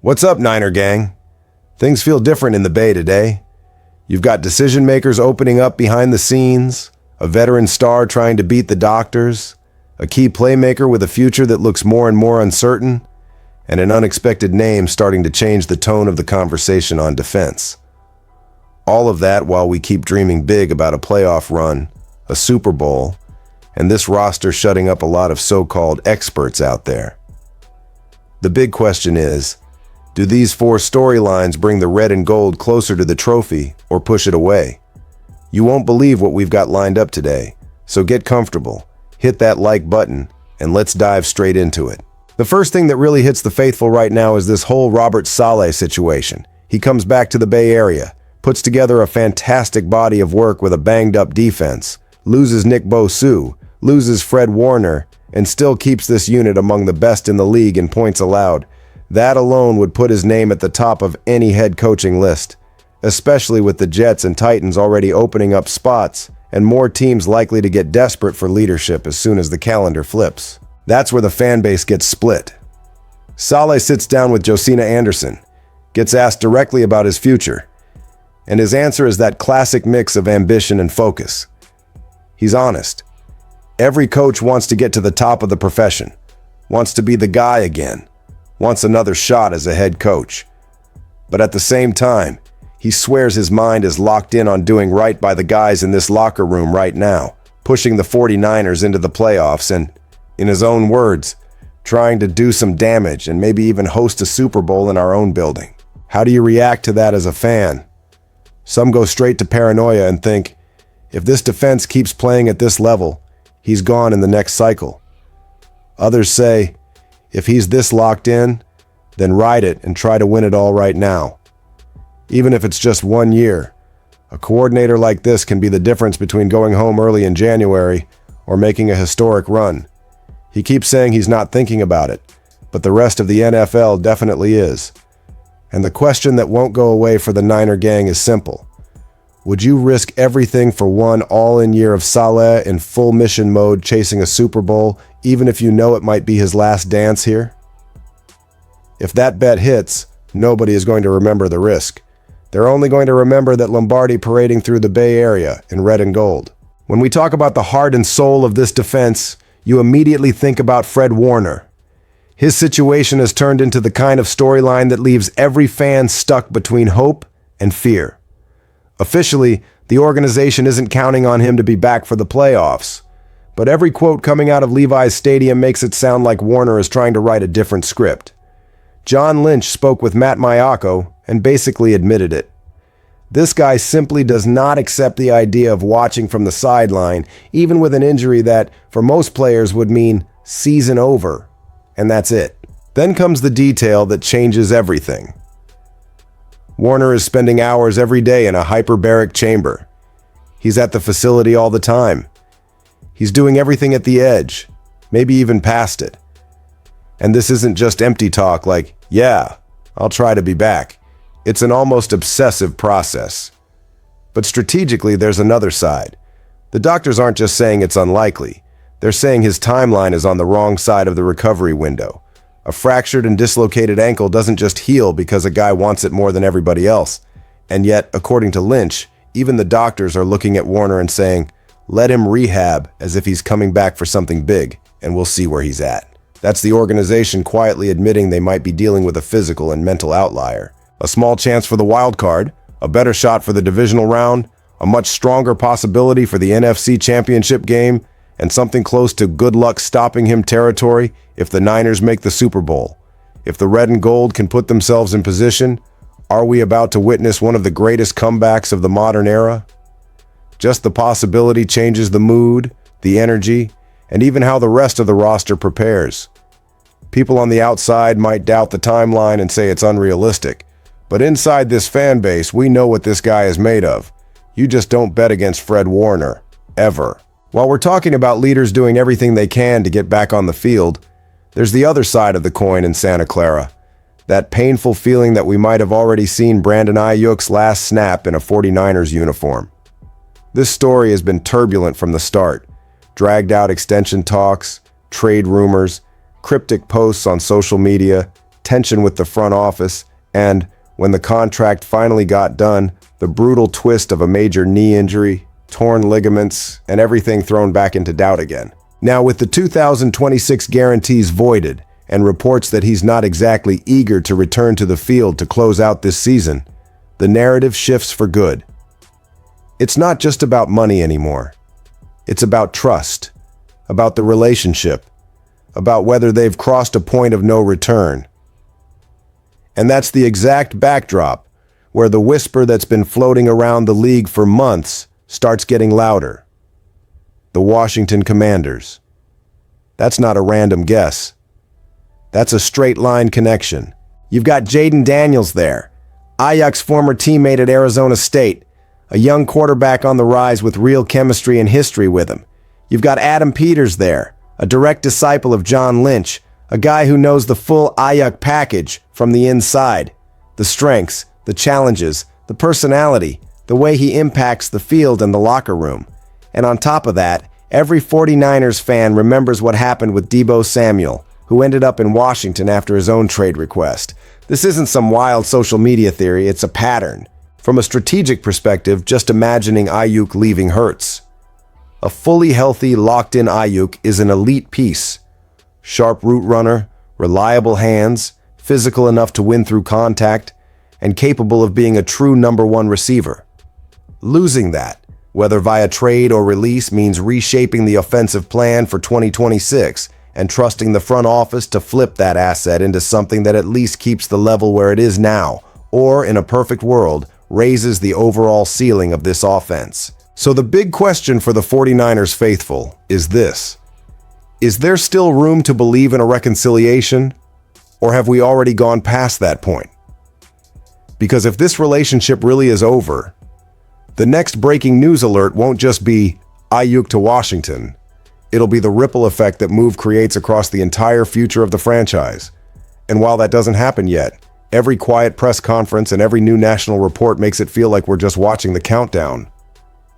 What's up, Niner gang? Things feel different in the Bay today. You've got decision makers opening up behind the scenes, a veteran star trying to beat the doctors, a key playmaker with a future that looks more and more uncertain, and an unexpected name starting to change the tone of the conversation on defense. All of that while we keep dreaming big about a playoff run, a Super Bowl, and this roster shutting up a lot of so-called experts out there. The big question is, do these four storylines bring the red and gold closer to the trophy or push it away? You won't believe what we've got lined up today, so get comfortable, hit that like button, and let's dive straight into it. The first thing that really hits the faithful right now is this whole Robert Saleh situation. He comes back to the Bay Area, puts together a fantastic body of work with a banged-up defense, loses Nick Bosu, loses Fred Warner, and still keeps this unit among the best in the league in points allowed. That alone would put his name at the top of any head coaching list, especially with the Jets and Titans already opening up spots and more teams likely to get desperate for leadership as soon as the calendar flips. That's where the fan base gets split. Saleh sits down with Josina Anderson, gets asked directly about his future, and his answer is that classic mix of ambition and focus. He's honest. Every coach wants to get to the top of the profession, wants to be the guy again, wants another shot as a head coach. But at the same time, he swears his mind is locked in on doing right by the guys in this locker room right now, pushing the 49ers into the playoffs and, in his own words, trying to do some damage and maybe even host a Super Bowl in our own building. How do you react to that as a fan? Some go straight to paranoia and think, if this defense keeps playing at this level, he's gone in the next cycle. Others say, if he's this locked in, then ride it and try to win it all right now. Even if it's just 1 year, a coordinator like this can be the difference between going home early in January or making a historic run. He keeps saying he's not thinking about it, but the rest of the NFL definitely is. And the question that won't go away for the Niner gang is simple. Would you risk everything for one all-in year of Saleh in full mission mode chasing a Super Bowl, even if you know it might be his last dance here? If that bet hits, nobody is going to remember the risk. They're only going to remember that Lombardi parading through the Bay Area in red and gold. When we talk about the heart and soul of this defense, you immediately think about Fred Warner. His situation has turned into the kind of storyline that leaves every fan stuck between hope and fear. Officially, the organization isn't counting on him to be back for the playoffs, but every quote coming out of Levi's Stadium makes it sound like Warner is trying to write a different script. John Lynch spoke with Matt Maiocco and basically admitted it. This guy simply does not accept the idea of watching from the sideline, even with an injury that, for most players, would mean season over, and that's it. Then comes the detail that changes everything. Warner is spending hours every day in a hyperbaric chamber. He's at the facility all the time. He's doing everything at the edge, maybe even past it. And this isn't just empty talk like, yeah, I'll try to be back. It's an almost obsessive process. But strategically, there's another side. The doctors aren't just saying it's unlikely. They're saying his timeline is on the wrong side of the recovery window. A fractured and dislocated ankle doesn't just heal because a guy wants it more than everybody else. And yet, according to Lynch, even the doctors are looking at Warner and saying, let him rehab as if he's coming back for something big, and we'll see where he's at. That's the organization quietly admitting they might be dealing with a physical and mental outlier. A small chance for the wild card, a better shot for the divisional round, a much stronger possibility for the NFC Championship game, and something close to good luck stopping him territory if the Niners make the Super Bowl. If the red and gold can put themselves in position, are we about to witness one of the greatest comebacks of the modern era? Just the possibility changes the mood, the energy, and even how the rest of the roster prepares. People on the outside might doubt the timeline and say it's unrealistic, but inside this fan base, we know what this guy is made of. You just don't bet against Fred Warner, ever. While we're talking about leaders doing everything they can to get back on the field, there's the other side of the coin in Santa Clara. That painful feeling that we might have already seen Brandon Aiyuk's last snap in a 49ers uniform. This story has been turbulent from the start. Dragged out extension talks, trade rumors, cryptic posts on social media, tension with the front office, and, when the contract finally got done, the brutal twist of a major knee injury, torn ligaments, and everything thrown back into doubt again. Now, with the 2026 guarantees voided, and reports that he's not exactly eager to return to the field to close out this season, the narrative shifts for good. It's not just about money anymore. It's about trust, about the relationship, about whether they've crossed a point of no return. And that's the exact backdrop where the whisper that's been floating around the league for months starts getting louder. The Washington Commanders. That's not a random guess. That's a straight-line connection. You've got Jaden Daniels there, Aiyuk's former teammate at Arizona State, a young quarterback on the rise with real chemistry and history with him. You've got Adam Peters there, a direct disciple of John Lynch, a guy who knows the full Aiyuk package from the inside. The strengths, the challenges, the personality, the way he impacts the field and the locker room. And on top of that, every 49ers fan remembers what happened with Deebo Samuel, who ended up in Washington after his own trade request. This isn't some wild social media theory, it's a pattern. From a strategic perspective, just imagining Aiyuk leaving hurts. A fully healthy, locked-in Aiyuk is an elite piece. Sharp route runner, reliable hands, physical enough to win through contact, and capable of being a true number one receiver. Losing that, whether via trade or release, means reshaping the offensive plan for 2026 and trusting the front office to flip that asset into something that at least keeps the level where it is now, or, in a perfect world, raises the overall ceiling of this offense. So the big question for the 49ers faithful is this: is there still room to believe in a reconciliation, or have we already gone past that point? Because if this relationship really is over, the next breaking news alert won't just be Aiyuk to Washington. It'll be the ripple effect that move creates across the entire future of the franchise. And while that doesn't happen yet, every quiet press conference and every new national report makes it feel like we're just watching the countdown,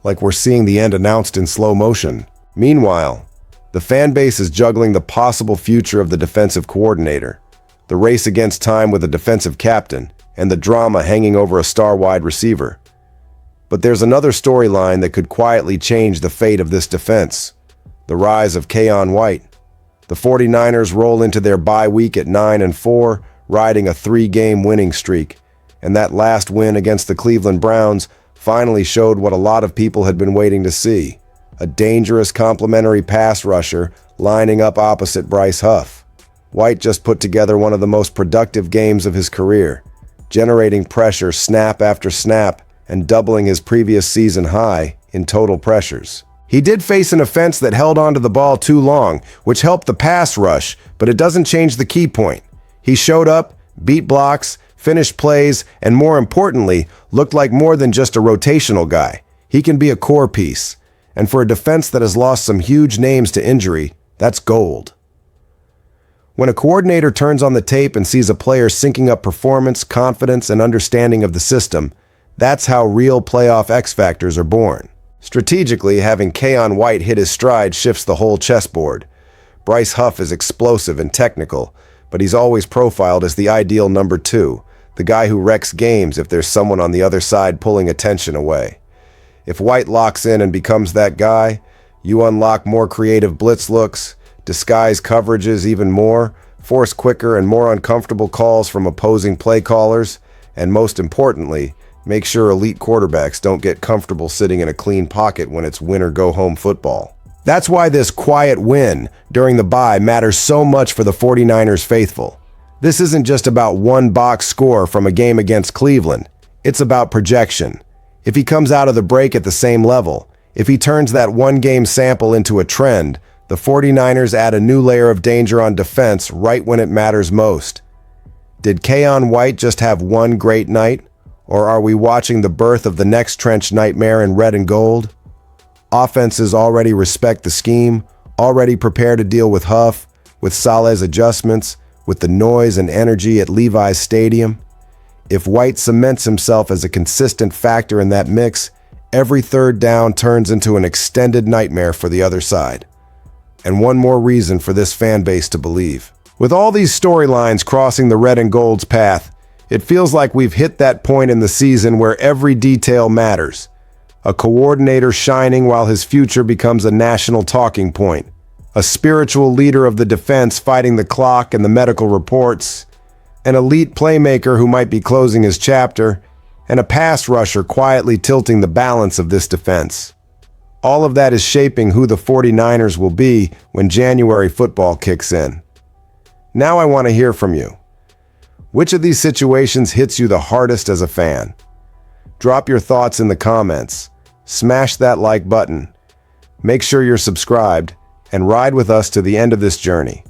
like we're seeing the end announced in slow motion. Meanwhile, the fan base is juggling the possible future of the defensive coordinator, the race against time with a defensive captain, and the drama hanging over a star wide receiver. But there's another storyline that could quietly change the fate of this defense: the rise of Kon White. The 49ers roll into their bye week at 9-4, riding a 3-game winning streak, and that last win against the Cleveland Browns finally showed what a lot of people had been waiting to see: a dangerous complementary pass rusher lining up opposite Bryce Huff. White just put together one of the most productive games of his career, generating pressure snap after snap and doubling his previous season high in total pressures. He did face an offense that held onto the ball too long, which helped the pass rush, but it doesn't change the key point. He showed up, beat blocks, finished plays, and more importantly, looked like more than just a rotational guy. He can be a core piece. And for a defense that has lost some huge names to injury, that's gold. When a coordinator turns on the tape and sees a player syncing up performance, confidence, and understanding of the system, that's how real playoff X factors are born. Strategically, having Kon White hit his stride shifts the whole chessboard. Bryce Huff is explosive and technical, but he's always profiled as the ideal number 2, the guy who wrecks games if there's someone on the other side pulling attention away. If White locks in and becomes that guy, you unlock more creative blitz looks, disguise coverages even more, force quicker and more uncomfortable calls from opposing play callers, and most importantly, make sure elite quarterbacks don't get comfortable sitting in a clean pocket when it's win-or-go-home football. That's why this quiet win during the bye matters so much for the 49ers faithful. This isn't just about one box score from a game against Cleveland. It's about projection. If he comes out of the break at the same level, if he turns that one-game sample into a trend, the 49ers add a new layer of danger on defense right when it matters most. Did Kon White just have one great night? Or are we watching the birth of the next trench nightmare in red and gold? Offenses already respect the scheme, already prepare to deal with Huff, with Saleh's adjustments, with the noise and energy at Levi's Stadium. If White cements himself as a consistent factor in that mix, every third down turns into an extended nightmare for the other side. And one more reason for this fan base to believe. With all these storylines crossing the red and gold's path, it feels like we've hit that point in the season where every detail matters. A coordinator shining while his future becomes a national talking point. A spiritual leader of the defense fighting the clock and the medical reports. An elite playmaker who might be closing his chapter. And a pass rusher quietly tilting the balance of this defense. All of that is shaping who the 49ers will be when January football kicks in. Now I want to hear from you. Which of these situations hits you the hardest as a fan? Drop your thoughts in the comments. Smash that like button. Make sure you're subscribed and ride with us to the end of this journey.